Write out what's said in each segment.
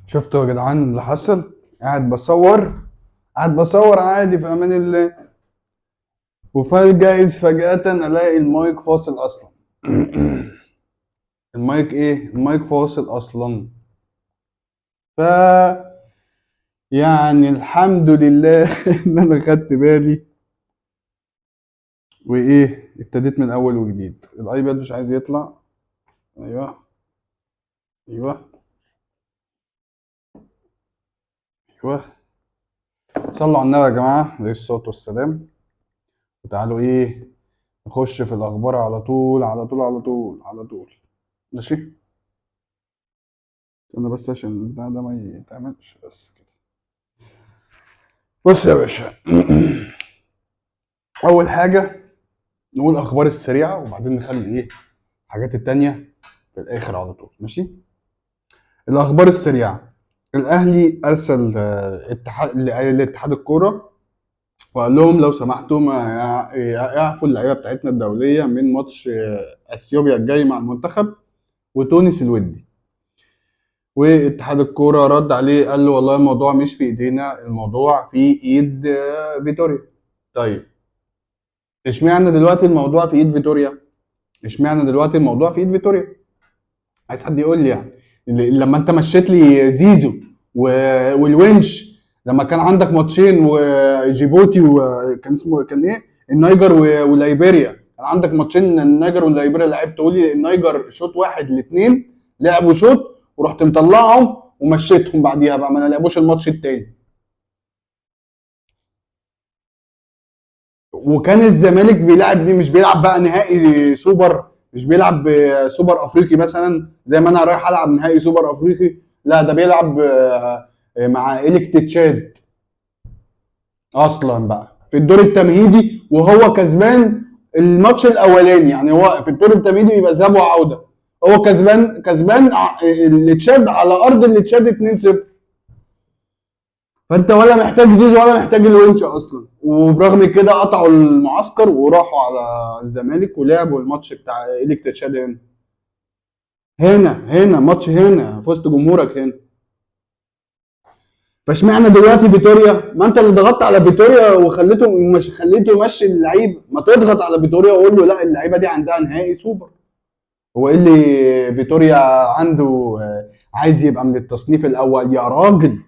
شفتوا يا جدعان اللي حصل؟ قاعد بصور عادي في امان الله، فجأة الاقي المايك فاصل اصلا. المايك فاصل اصلا. ف يعني الحمد لله ان انا خدت بالي، وايه ابتديت من اول وجديد. الايباد مش عايز يطلع. ايوه، ايوه، ايوه. صلوا على النبي يا جماعه عليه الصلاه والسلام. وتعالوا نخش في الاخبار على طول على طول على طول على طول. ماشي. انا بس عشان البتاع ده ما يتعملش بس كده. بص يا باشا. اول حاجه نقول الاخبار السريعه، وبعدين نخلي الحاجات التانية في الاخر على طول. ماشي. الاخبار السريعه: الاهلي ارسل اتحاد لاتحاد الكوره، وقال لهم لو سمحتوا ما اعفوا اللعيبه بتاعتنا الدوليه من ماتش اثيوبيا الجاي مع المنتخب وتونس الودي. واتحاد الكوره رد عليه قال له والله الموضوع مش في ايدينا، الموضوع في ايد فيتوريا. طيب، اشمعنى دلوقتي الموضوع في ايد فيتوريا؟ عايز حد يقول لي يعني. لما انت مشيت لي زيزو والونش، لما كان عندك ماتشين وجيبوتي وكان اسمه كان ايه النيجر وليبيريا، كان عندك ماتشين النيجر والليبيريا، لعبت تقول لي النيجر شوط واحد الاثنين لعبوا شوط ورحت مطلعهم ومشيتهم بعديها بقى ما لعبوش الماتش التاني. وكان الزمالك بيلعب مش بيلعب بقى نهائي سوبر، مش بيلعب سوبر افريقي مثلا زي ما انا رايح العب نهائي سوبر افريقي. لا، ده بيلعب مع إليكت تشاد اصلا بقى في الدور التمهيدي وهو كسبان الماتش الاولاني. يعني هو في الدور التمهيدي بيبقى ذهاب وعوده، هو كسبان التشاد على ارض التشاد 2-0. فانت ولا محتاج زيزو ولا محتاج الونش اصلا، وبرغم كده قطعوا المعسكر وراحوا على الزمالك ولعبوا الماتش بتاع إليك تشاد هنا ماتش هنا في وسط جمهورك هنا. فاشمعنى دلوقتي فيتوريا؟ ما انت اللي ضغطت على فيتوريا وخليته مش خليته يمشي اللعيبه، ما تضغط على فيتوريا وقول له لا اللعيبه دي عندها نهائي سوبر. هو ايه اللي فيتوريا عنده عايز يبقى من التصنيف الاول يا راجل؟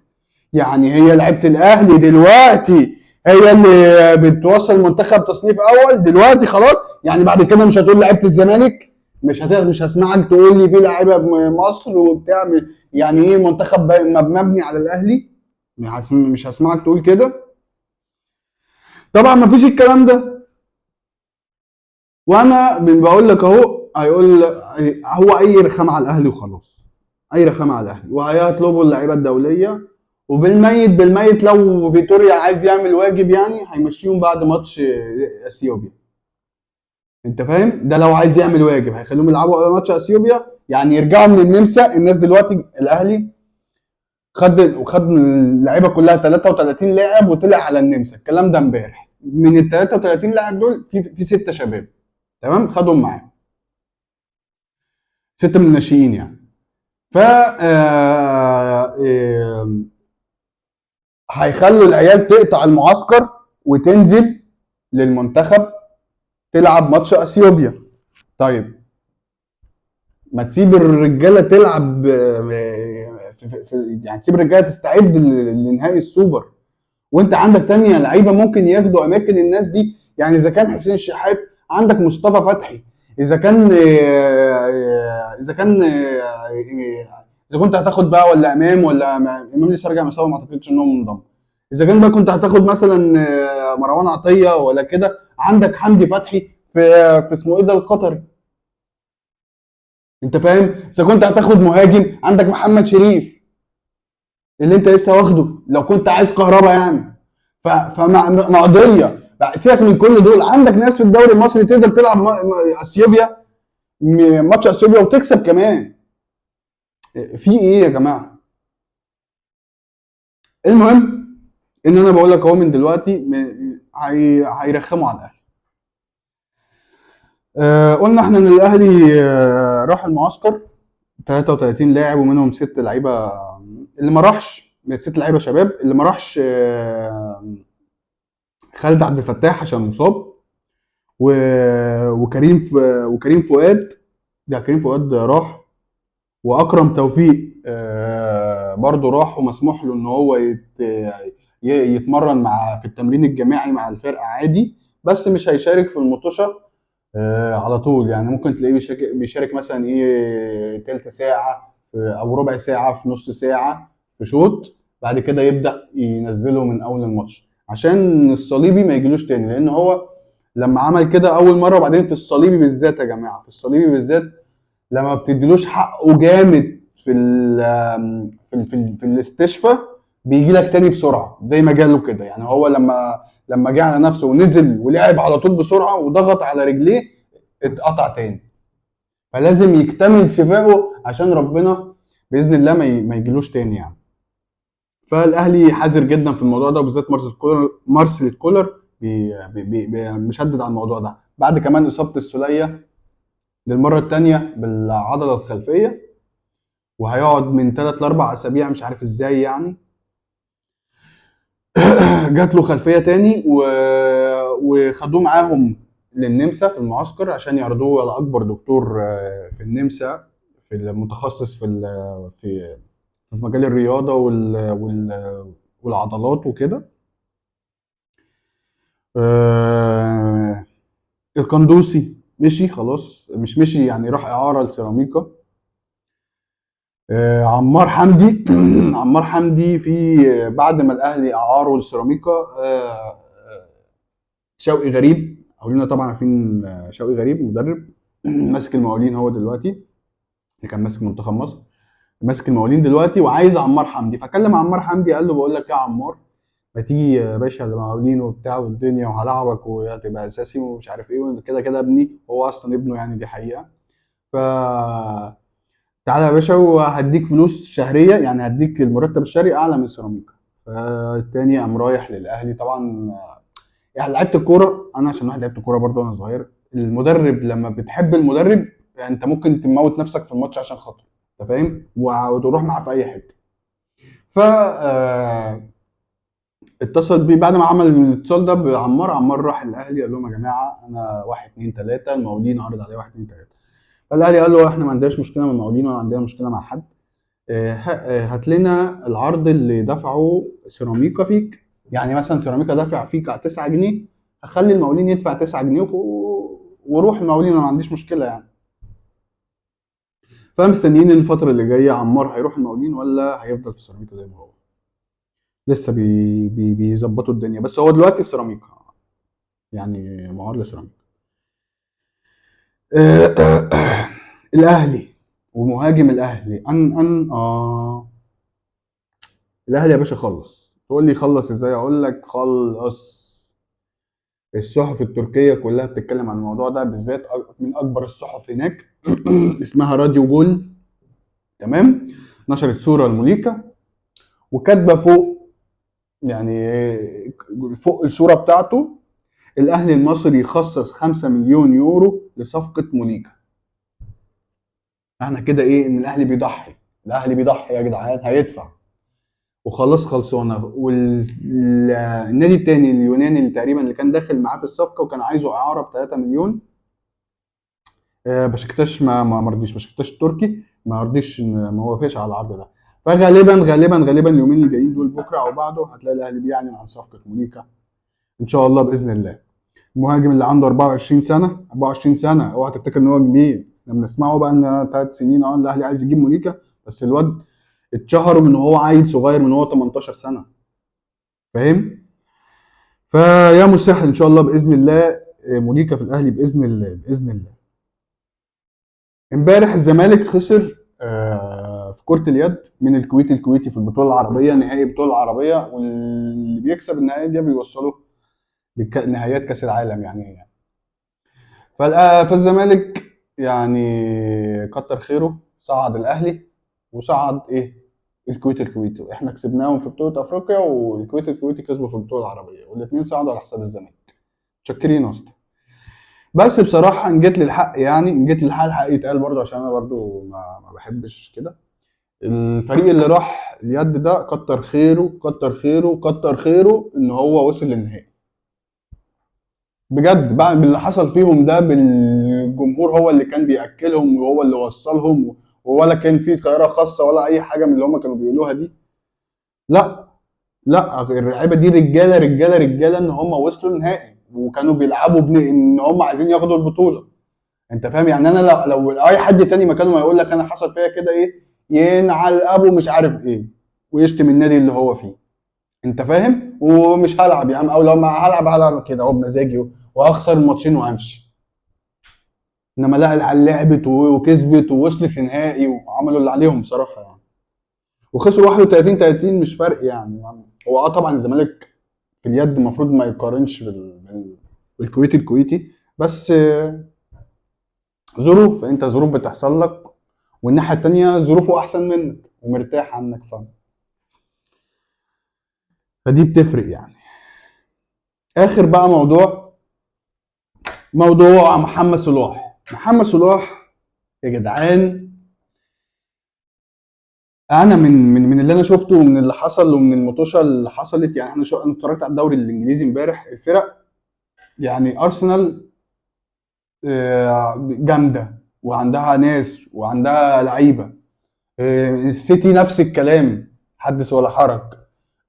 يعني هي لعيبه الاهلي دلوقتي هي اللي بتوصل منتخب تصنيف اول دلوقتي خلاص؟ يعني بعد كده مش هتقول لعيبه الزمالك؟ مش هسمعك تقول لي في لعيبه مصر وبتاع يعني ايه منتخب مبني على الاهلي؟ مش هسمعك تقول كده. طبعا ما فيش الكلام ده. وانا بقول لك اهو، هو اي رخامه على الاهلي وخلاص. اي رخامه على الاهلي وهيطلبوا اللعيبه الدوليه، وبالميت لو فيتوريا عايز يعمل واجب يعني هيمشيهم بعد ماتش اثيوبيا. انت فاهم؟ ده لو عايز يعمل واجب هيخليهم يلعبوا ماتش اثيوبيا، يعني يرجعوا من النمسا. الناس دلوقتي الاهلي خد اللعيبه كلها 33 لاعب وطلع على النمسا، الكلام ده امبارح. من ال 33 لاعب دول في 6 شباب، تمام، خدهم معاه 6 من الناشئين يعني. ف هيخلوا العيال تقطع المعسكر وتنزل للمنتخب تلعب ماتش اثيوبيا. طيب، ما تسيب الرجاله تلعب يعني تسيب الرجاله تستعد لنهائي السوبر، وانت عندك تانية لعيبه ممكن ياخدوا اماكن الناس دي. يعني اذا كان حسين الشحات، عندك مصطفى فتحي. اذا كان اذا كان اذا كنت هتاخد بقى ولا امام ولا امام لسه راجع من اصابه ما اعتقدش ان هو منضم. اذا كان بقى كنت هتاخد مثلا مروان عطيه ولا كده، عندك حمدي فتحي في اسمه ايه ده القطري. انت فاهم؟ اذا كنت هتاخد مهاجم عندك محمد شريف اللي انت لسه واخده لو كنت عايز كهربا يعني. فمقضيه بقى. سيبك من كل دول، عندك ناس في الدوري المصري تقدر تلعب اثيوبيا، ماتش اثيوبيا وتكسب كمان. في ايه يا جماعه؟ المهم ان انا بقول لك اهو من دلوقتي هيرخموا على الاهلي. قلنا احنا ان الاهلي راح المعسكر 33 لاعب ومنهم 6 لعيبه اللي ما راحش 6 لعيبه شباب، اللي ما راحش خالد عبد الفتاح عشان مصاب، وكريم فؤاد، ده كريم فؤاد راح، واكرم توفيق برضه راح، ومسموح له ان هو يتمرن في التمرين الجماعي مع الفرقه عادي، بس مش هيشارك في المطوشه على طول. يعني ممكن تلاقيه بيشارك مثلا ايه تلت ساعه او ربع ساعه في نص ساعه في شوط، بعد كده يبدا ينزله من اول الماتش عشان الصليبي ما يجيلوش تاني، لان هو لما عمل كده اول مره، وبعدين في الصليبي بالذات يا جماعه، في الصليبي بالذات لما ما بتديلوش حقه جامد في الاستشفاء، بيجي لك تاني بسرعه زي ما جاله كده. يعني هو لما جه على نفسه ونزل ولعب على طول بسرعه وضغط على رجليه، اتقطع تاني. فلازم يكتمل شفائه عشان ربنا باذن الله ما يجيلوش تاني يعني. فالاهلي حذر جدا في الموضوع ده، وبالذات مارسيل كولر مشدد على الموضوع ده، بعد كمان اصابه السوليه للمره الثانيه بالعضله الخلفيه، وهيقعد من 3 ل 4 اسابيع، مش عارف ازاي يعني. جات له خلفيه تاني وخدوه معاهم للنمسا في المعسكر عشان يعرضوه على اكبر دكتور في النمسا، في المتخصص في مجال الرياضه والعضلات وكده. القندوسي مشي خلاص، مش مشي يعني، راح اعاره لسيراميكا. عمار حمدي عمار حمدي في بعد ما الاهلي اعاره لسيراميكا، شوقي غريب، اولينا طبعا عارفين شوقي غريب مدرب ماسك المقاولين هو دلوقتي، اللي كان ماسك منتخب مصر، ماسك المقاولين دلوقتي وعايز عمار حمدي. فكلم عمار حمدي قال له بقول لك يا عمار، ما تيجي يا باشا المقاولين وبتاع والدنيا، وهلعبك وهتبقى اساسي ومش عارف ايه، وكده كده ابني، هو اصلا ابنه يعني، دي حقيقه. ف تعالى يا باشا وهديك فلوس شهريه، يعني هديك المرتب الشهري اعلى من سيراميكا. فالتاني قام رايح للاهلي طبعا. يعني لعيبه الكوره، انا عشان واحد لعبت كوره برضه وانا صغير، المدرب لما بتحب المدرب يعني انت ممكن تموت نفسك في الماتش عشان خاطره، انت فاهم، وتروح معاه في اي حته. ف اتصل بيه بعد ما عمل الاتصال ده بعمار، عمار راح الاهلي قال لهم يا جماعه انا 1 2 3، المقاولين عرض عليه 1 2 3. فالاهلي قال له احنا ما عندناش مشكله مع المقاولين ولا عندنا مشكله مع حد، هات لنا العرض اللي دفعه سيراميكا فيك. يعني مثلا سيراميكا دافع فيك على 9 جنيه، هخلي المقاولين يدفع 9 جنيه وروح المقاولين، انا ما عنديش مشكله يعني. فمستنيين الفتره اللي جايه عمار هيروح المقاولين ولا هيفضل في سيراميكا زي ما هو. لسه بيظبطوا الدنيا، بس هو دلوقتي في سيراميكا، يعني معار لسيراميكا. الاهلي ومهاجم الاهلي الاهلي يا باشا خلص. تقول لي خلص ازاي؟ اقول لك خلص. الصحف التركيه كلها بتتكلم عن الموضوع ده بالذات، من اكبر الصحف هناك اسمها راديو جول، تمام، نشرت صوره لموليكا وكاتبه فوق، يعني فوق الصوره بتاعته، الاهلي المصري يخصص 5 مليون يورو لصفقه موليكا. احنا كده ايه؟ ان الاهلي بيضحي، الاهلي بيضحي يا جدعان، هيدفع وخلاص خلصانه. والنادي التاني اليوناني اللي تقريبا اللي كان داخل معاه في الصفقه وكان عايزه اعاره ب 3 مليون، بشكتاش ما رضيش، بشكتاش التركي ما رضيش، ما وافقش على العرض ده. فغالبا اليومين اللي جايين دول، بكره او بعده، هتلاقي الاهلي بيعلن عن صفقه مونيكا ان شاء الله باذن الله. المهاجم اللي عنده 24 سنه، 24 سنه، اوعى تفتكر ان هو كبير. لما نسمعه بقى ان 3 سنين الاهلي عايز يجيب مونيكا، بس الواد اتشهر من هو عيل صغير، من هو 18 سنه، فاهم؟ فيا مسهل ان شاء الله باذن الله، مونيكا في الاهلي باذن الله باذن الله. امبارح الزمالك خسر في كرة اليد من الكويتي في البطولة العربية، نهائي البطولة العربية، واللي بيكسب النهائي دي بيوصله لنهائيات كأس العالم يعني. فالزمالك يعني كتر خيره، صعد الأهلي وصعد إيه الكويتي. احنا كسبناهم في بطولة أفريقيا، والكويتي كسبوا في البطولة العربية، والاثنين صعدوا على حساب الزمالك. متشكرين يا اسطى. بس بصراحة إن جيت للحق، يعني إن جيت للحق، الحق يتقال برضه، عشان أنا برضه ما بحبش كده. الفريق اللي راح اليد ده كتر خيره كتر خيره كتر خيره ان هو وصل للنهائي بجد، بقى باللي حصل فيهم ده، بالجمهور هو اللي كان بياكلهم وهو اللي وصلهم، ولا كان في طياره خاصه ولا اي حاجه من اللي هم كانوا بيقولوها دي. لا لا، اللعيبه دي رجاله رجاله رجاله ان هم وصلوا النهائي وكانوا بيلعبوا ان هم عايزين ياخدوا البطوله. انت فاهم يعني؟ انا لو اي حد تاني مكانه ما يقول لك انا حصل فيا كده ايه، ينعل ابو مش عارف ايه، ويشتم النادي اللي هو فيه. انت فاهم؟ ومش هلعب يا عم، او لو ما هلعب هلعب كده اهو بمزاجي، وهخسر الماتشين وهمشي. انما لا، العيال لعبت وكسبت ووصلت لنهائي وعملوا اللي عليهم بصراحه يعني. وخسروا 31 30 مش فرق يعني. هو طبعا الزمالك في اليد المفروض ما يقارنش بالكويتي، بس ظروف، انت ظروف بتحصل لك، والناحيه التانيه ظروفه احسن منك ومرتاح عنك، فدي بتفرق يعني. اخر بقى موضوع محمد صلاح. محمد صلاح يا جدعان، انا من اللي انا شفته ومن اللي حصل ومن المطوشه اللي حصلت يعني. انا اتفرجت على الدوري الانجليزي امبارح. الفرق يعني ارسنال جامده وعندها ناس وعندها لعيبه. السيتي نفس الكلام، حدث ولا حرج.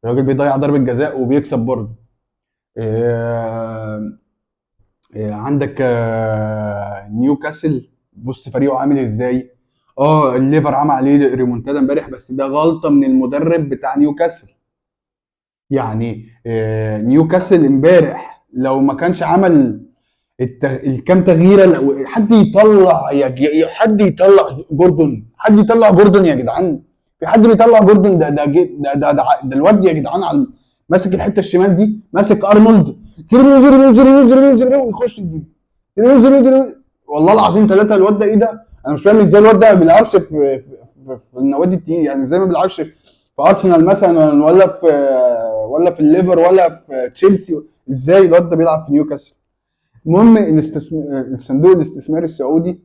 الراجل بيضيع ضربه جزاء وبيكسب برضه. آه، عندك نيوكاسل، بص فريقه عامل ازاي. الليفر عمل عليه ريمونتادا امبارح، بس ده غلطه من المدرب بتاع نيوكاسل. يعني نيوكاسل امبارح لو ما كانش عمل الكام تغييره، حد يطلع حد يطلع جوردون، حد يطلع جوردون يا جدعان. في حد بيطلع جوردون؟ ده الواد يا جدعان، على ماسك الحته الشمال دي، ماسك ارنولد، ويخش يجيب والله العظيم ثلاثه. الواد ده ايه ده؟ انا مش فاهم ازاي الواد ده ما بيلعبش في النوادي التقيله يعني. ازاي ما بيلعبش في ارسنال مثلا، ولا في الليفر ولا في تشيلسي؟ ازاي الواد ده بيلعب في نيوكاسل؟ المهم الصندوق الاستثماري السعودي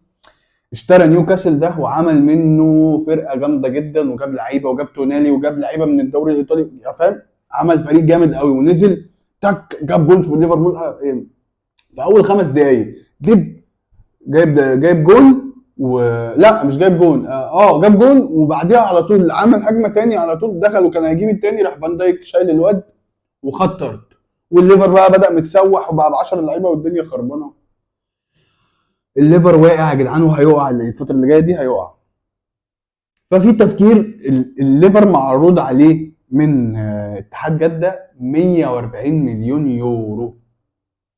اشترى نيوكاسل ده وعمل منه فرقه جامده جدا، وجاب لعيبه وجاب تونالي وجاب لعيبه من الدوري الايطالي، يا فاهم؟ عمل فريق جامد قوي ونزل تك جاب جول في ليفربول في اول 5 دقائق. دب جايب جول، ولا مش جايب جول، جاب جول وبعديها على طول عمل هجمه تاني على طول، دخل وكان هيجيب التاني، راح فان دايك شايل الواد وخد طرد. والليفر بقى بدأ متسوح وبقى ب 10 لعيبه والدنيا خربانه. الليفر واقع يا جدعان وهيقع الفتره اللي جايه دي هيقع. ففي تفكير الليفر معروض عليه من اتحاد جده 140 مليون يورو.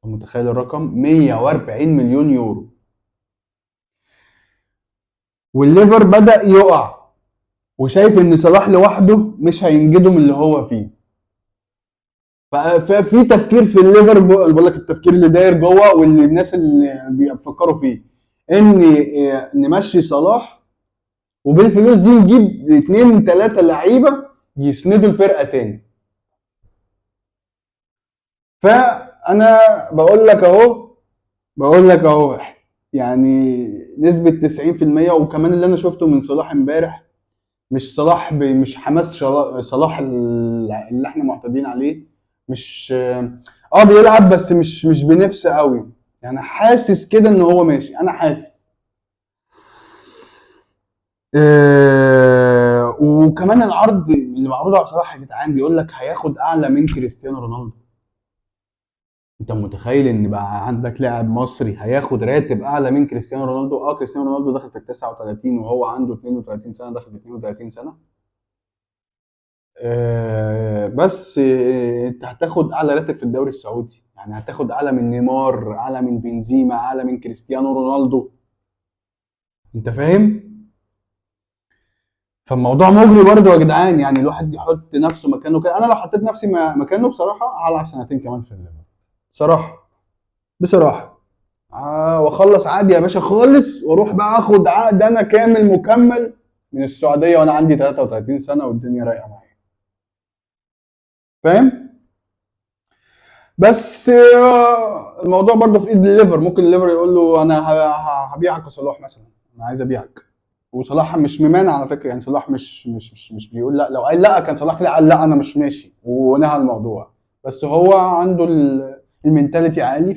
انت متخيل الرقم؟ 140 مليون يورو. والليفر بدأ يقع وشايف ان صلاح لوحده مش هينجده من اللي هو فيه. ففي تفكير في الليفر، بقول لك التفكير اللي داير جوه واللي الناس اللي بيفكروا فيه، ان نمشي صلاح وبالفلوس دي نجيب 2 3 لعيبه يسندوا الفرقه تاني. فانا بقول لك اهو يعني نسبه 90%. وكمان اللي انا شفته من صلاح امبارح، مش صلاح مش حماس صلاح اللي احنا معتادين عليه. مش بيلعب بس مش بنفس قوي يعني. حاسس كده ان هو ماشي، انا حاسس. وكمان العرض اللي معروض على صلاح يا جدعان بيقول لك هياخد اعلى من كريستيانو رونالدو. انت متخيل ان بقى عندك لاعب مصري هياخد راتب اعلى من كريستيانو رونالدو؟ كريستيانو رونالدو داخل في ال 39 وهو عنده 32 سنه، داخل في 32 سنه. بس انت هتاخد اعلى راتب في الدوري السعودي يعني. هتاخد اعلى من نيمار، اعلى من بنزيما، اعلى من كريستيانو رونالدو. انت فاهم؟ فالموضوع مغري برضه يا جدعان يعني. الواحد يحط نفسه مكانه كده. انا لو حطيت نفسي مكانه بصراحه هلعب سنتين كمان في الليفر بصراحه. بصراحه واخلص عادي يا باشا خالص، واروح بقى اخد عقد انا كامل مكمل من السعوديه وانا عندي 33 سنه والدنيا رايقه معايا. فاهم؟ بس الموضوع برضه في ايد الليفر. ممكن الليفر يقول له انا هبيعك يا صلاح مثلا، انا عايز ابيعك. وصلاح مش ممانع على فكره، يعني صلاح مش بيقول لا. لو قال لا كان صلاح كده قال لا انا مش ماشي ونهى الموضوع. بس هو عنده المينتاليتي عالي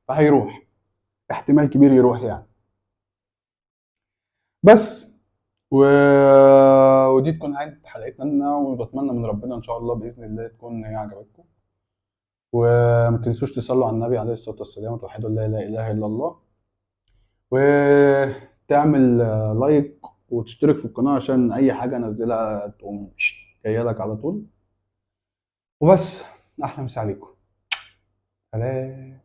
فهيروح، احتمال كبير يروح يعني. بس و... ودي تكون نهايه حلقتنا، وبتمنى من ربنا ان شاء الله باذن الله تكون هي عجبتكم. وما تنسوش تصلوا على النبي عليه الصلاه والسلام وتوحدوا لا اله الا الله، وتعمل لايك وتشترك في القناه عشان اي حاجه انزلها تقوم جايه لك على طول. وبس، احلى مسا عليكم، سلام.